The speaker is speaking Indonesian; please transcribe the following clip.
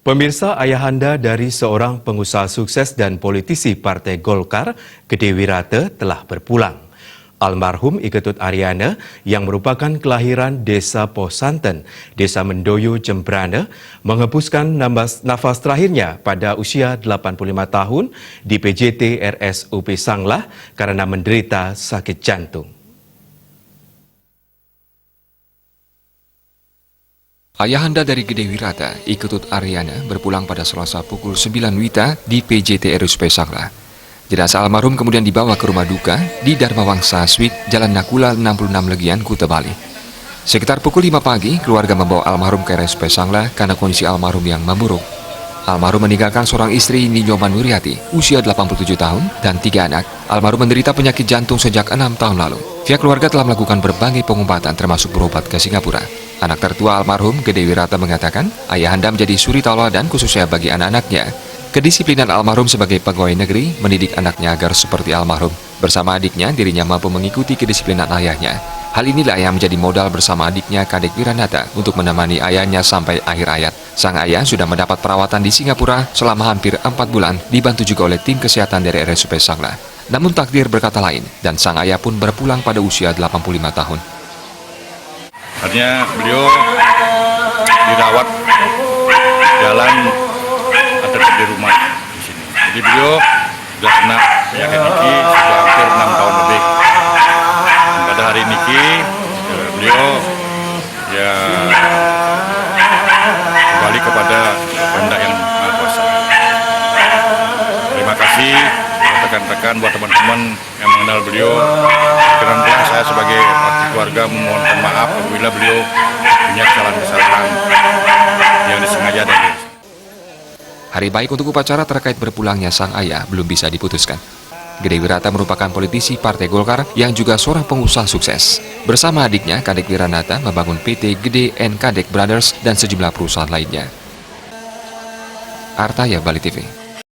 Pemirsa, ayahanda dari seorang pengusaha sukses dan politisi Partai Golkar, Gede Wirata, telah berpulang. Almarhum Iketut Aryana yang merupakan kelahiran Desa Posanten, Desa Mendoyo, Jembrana, menghembuskan nafas terakhirnya pada usia 85 tahun di PJT RSUP Sanglah karena menderita sakit jantung. Ayahanda dari Gede Wirata, Iketut Aryana, berpulang pada Selasa pukul 9 WITA di PJT RSUP Sanglah. Jenazah almarhum kemudian dibawa ke rumah duka di Dharma Wangsa Suite, Jalan Nakula 66 Legian, Kuta Bali. Sekitar pukul 5 pagi, keluarga membawa almarhum ke RSUP Sanglah karena kondisi almarhum yang memburuk. Almarhum meninggalkan seorang istri, Ninyoman Wiriati, usia 87 tahun, dan 3 anak. Almarhum menderita penyakit jantung sejak 6 tahun lalu. Pihak keluarga telah melakukan berbagai pengobatan termasuk berobat ke Singapura. Anak tertua almarhum, Gede Wirata, mengatakan ayahanda menjadi suri tauladan khususnya bagi anak-anaknya. Kedisiplinan almarhum sebagai pegawai negeri mendidik anaknya agar seperti almarhum. Bersama adiknya, dirinya mampu mengikuti kedisiplinan ayahnya. Hal inilah yang menjadi modal bersama adiknya Kadek Wiranata untuk menemani ayahnya sampai akhir hayat. Sang ayah sudah mendapat perawatan di Singapura selama hampir 4 bulan, dibantu juga oleh tim kesehatan dari RSUP Sanglah. Namun takdir berkata lain, dan sang ayah pun berpulang pada usia 85 tahun. Artinya beliau dirawat jalan atau di rumah di sini. Jadi beliau sudah kena penyakit niki sudah hampir 6 tahun lebih. Dan pada hari niki beliau ya kembali kepada kehendak yang Maha Kuasa. Terima kasih buat rekan-rekan, buat teman-teman yang mengenal beliau. Karena saya sebagai wakil keluarga memohonkan maaf apabila beliau punya kesalahan-kesalahan yang disengaja dan Hari baik untuk upacara terkait berpulangnya sang ayah belum bisa diputuskan. Gede Wirata merupakan politisi Partai Golkar yang juga seorang pengusaha sukses. Bersama adiknya, Kadek Wiranata, membangun PT Gede & Kadek Brothers dan sejumlah perusahaan lainnya. Artaya, Bali TV.